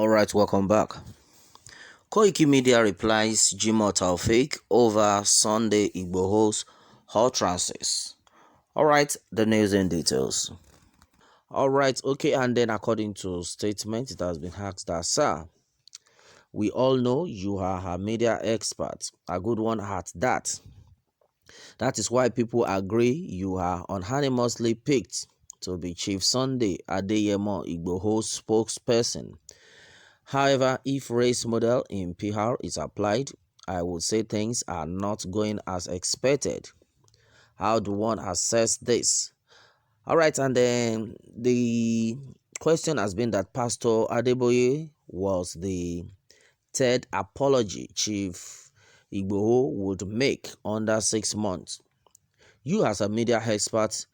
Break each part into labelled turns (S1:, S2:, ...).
S1: Alright, welcome back. KOIKI Media replies Jimoh Taofeek over Sunday IGBOHO'S Uterances. Alright, the news in details. Alright, okay, and then according to statement, it has been asked that, sir, we all know you are a media expert, a good one at that. That is why people agree you are unanimously picked to be Chief Sunday Adeyemo IGBOHO'S spokesperson. However, if race model in PR is applied, I would say things are not going as expected. How do one assess this? All right, and then the question has been that Pastor Adeboye was the third apology Chief IGBOHO would make under 6 months. You as a media expert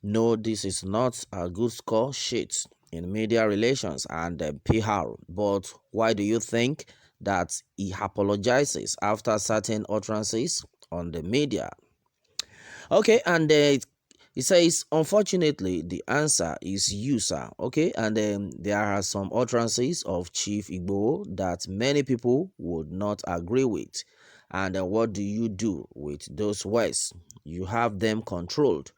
S1: know this is not a good score sheet in media relations and PR, but why do you think that he apologizes after certain utterances on the media? Okay, and it says, unfortunately, the answer is you, sir. Okay, and there are some utterances of Chief IGBOHO that many people would not agree with. And what do you do with those words? You have them controlled.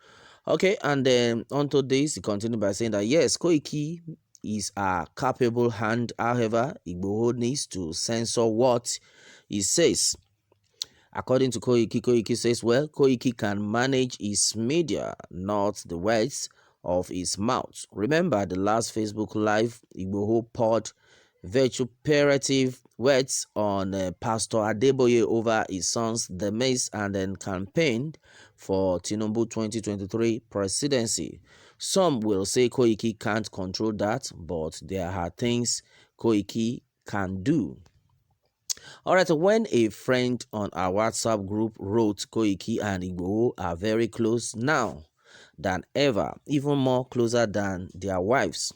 S1: Okay, and then onto this, he continued by saying that yes, KOIKI is a capable hand. However, IGBOHO needs to censor what he says. According to KOIKI says, well, KOIKI can manage his media, not the words of his mouth. Remember the last Facebook Live, IGBOHO poured vituperative words on Pastor Adeboye over his son's demise and then campaigned for Tinubu 2023 presidency. Some will say KOIKI can't control that, but there are things KOIKI can do. Alright, when a friend on our WhatsApp group wrote KOIKI and IGBOHO are very close now than ever, even more closer than their wives.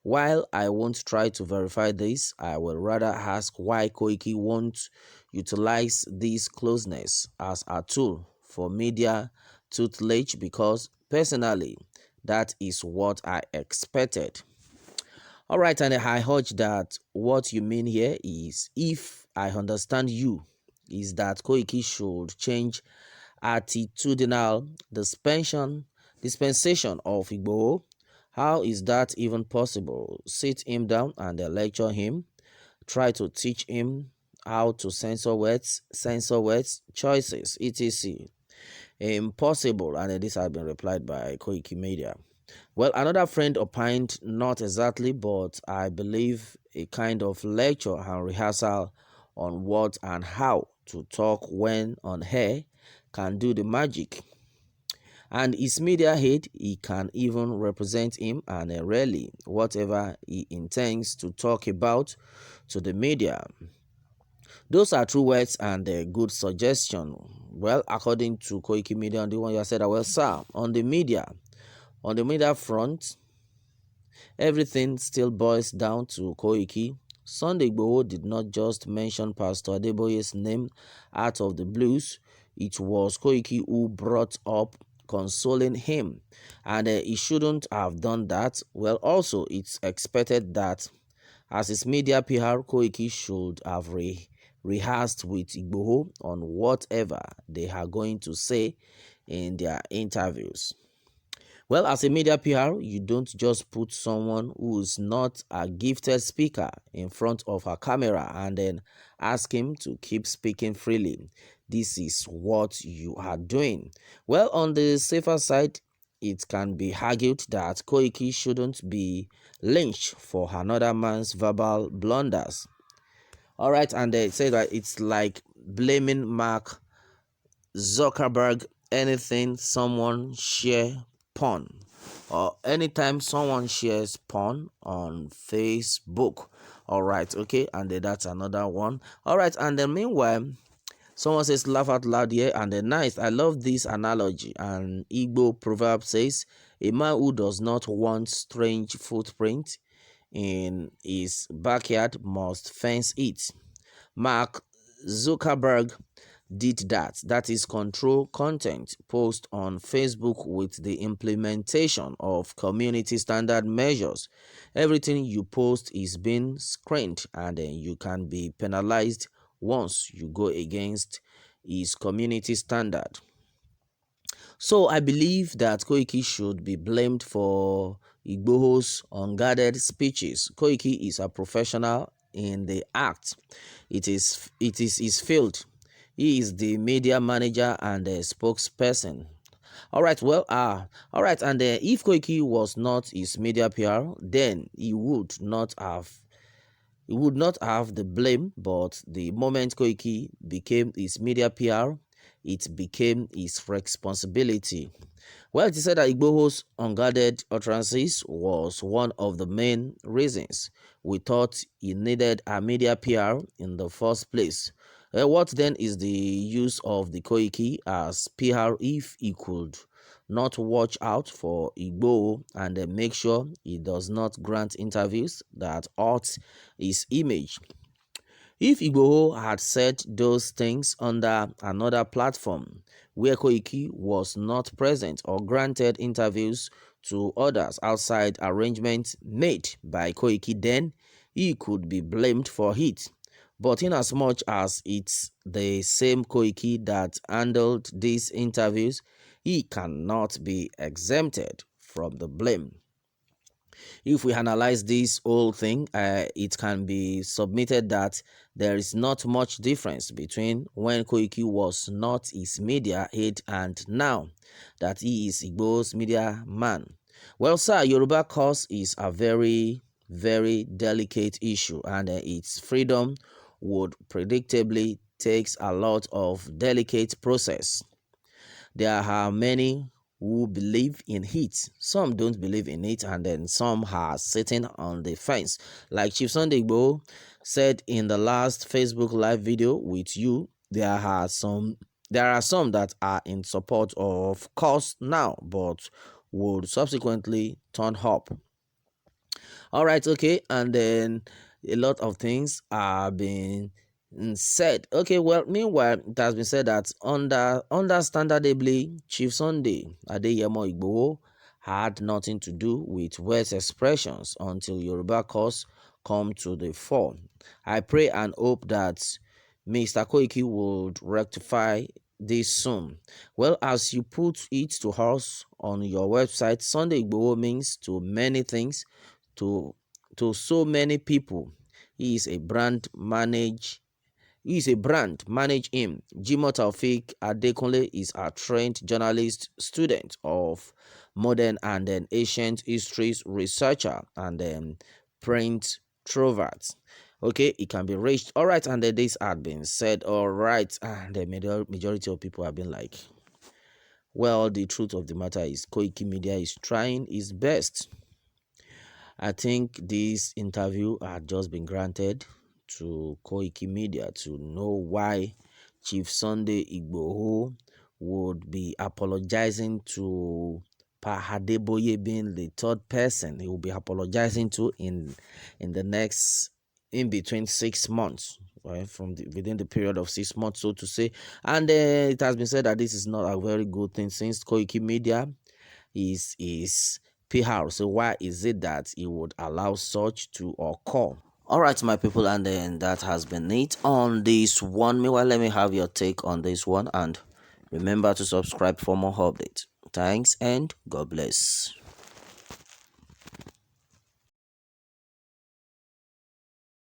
S1: While I won't try to verify this, I will rather ask why KOIKI won't utilize this closeness as a tool for media tutelage, because personally, that is what I expected. Alright, and I urge that what you mean here is, if I understand you, is that KOIKI should change attitudinal dispensation of IGBOHO. How is that even possible? Sit him down and lecture him. Try to teach him how to censor words, choices, etc. Impossible, and this has been replied by KOIKI Media. Well, another friend opined, not exactly, but I believe a kind of lecture and rehearsal on what and how to talk when on air can do the magic. And his media head, he can even represent him and rally whatever he intends to talk about to the media. Those are true words and a good suggestion. Well, according to KOIKI Media, on the one you said, well, sir, on the media front, everything still boils down to KOIKI. Sunday IGBOHO did not just mention Pastor Adeboye's name out of the blues. It was KOIKI who brought up consoling him, and he shouldn't have done that. Well, also, it's expected that as his media PR, KOIKI should have rehearsed with IGBOHO on whatever they are going to say in their interviews. Well, as a media PR, you don't just put someone who is not a gifted speaker in front of a camera and then ask him to keep speaking freely. This is what you are doing. Well, on the safer side, it can be argued that KOIKI shouldn't be lynched for another man's verbal blunders. All right, and they say that it's like blaming Mark Zuckerberg anything someone share porn, or anytime someone shares porn on Facebook. All right, okay, and then that's another one. All right, and then meanwhile, someone says laugh out loud here, and then nice. I love this analogy. An Igbo proverb says, a man who does not want strange footprint in his backyard must fence it. Mark Zuckerberg did that. That is control content post on Facebook with the implementation of community standard measures. Everything you post is being screened, and then you can be penalized once you go against his community standard. So I believe that Koiki should be blamed for Igboho's unguarded speeches. Koiki is a professional in the act. It is his field. He is the media manager and the spokesperson. All right, and if Koiki was not his media PR, then he would not have the blame, but the moment Koiki became his media PR, it became his responsibility. Well, it is said that Igboho's unguarded utterances was one of the main reasons we thought he needed a media PR in the first place. What then is the use of the Koiki as PR if he could not watch out for Igboho and make sure he does not grant interviews that hurt his image? If Igboho had said those things under another platform where Koiki was not present or granted interviews to others outside arrangements made by Koiki, then he could be blamed for it. But inasmuch as it's the same Koiki that handled these interviews, he cannot be exempted from the blame. If we analyze this whole thing, it can be submitted that there is not much difference between when Koiki was not his media aide and now that he is Igbo's media man. Well, sir, Yoruba cause is a very, very delicate issue, and its freedom would predictably takes a lot of delicate process. There are many who believe in it. Some don't believe in it, and then some are sitting on the fence. Like Chief Sunday Igboho said in the last Facebook live video with you, there are some that are in support of course now, but would subsequently turn up. All right, okay, and then a lot of things are being said. Okay, well, meanwhile, it has been said that understandably, Chief Sunday Adeyemo Igboho had nothing to do with words expressions until Yoruba cause come to the fore. I pray and hope that Mr. Koiki would rectify this soon. Well, as you put it to us on your website, Sunday Igboho means to many things to so many people. He is a brand. Manage him. Jimoh Taofeek Adekunle is a trained journalist, student of modern and then ancient histories, researcher and then print trovert. Okay, it can be reached. All right, and then this had been said. All right, and the majority of people have been like, well, the truth of the matter is Koiki Media is trying its best. I think this interview had just been granted to Koiki Media to know why Chief Sunday Igboho would be apologizing to Pa Adeboye being the third person he will be apologizing to in the next in between 6 months, right, within the period of 6 months, so to say. And it has been said that this is not a very good thing since Koiki Media is PR. So why is it that he would allow such to occur? All right, my people, and then that has been it on this one. Meanwhile, let me have your take on this one, and remember to subscribe for more updates. Thanks and God bless.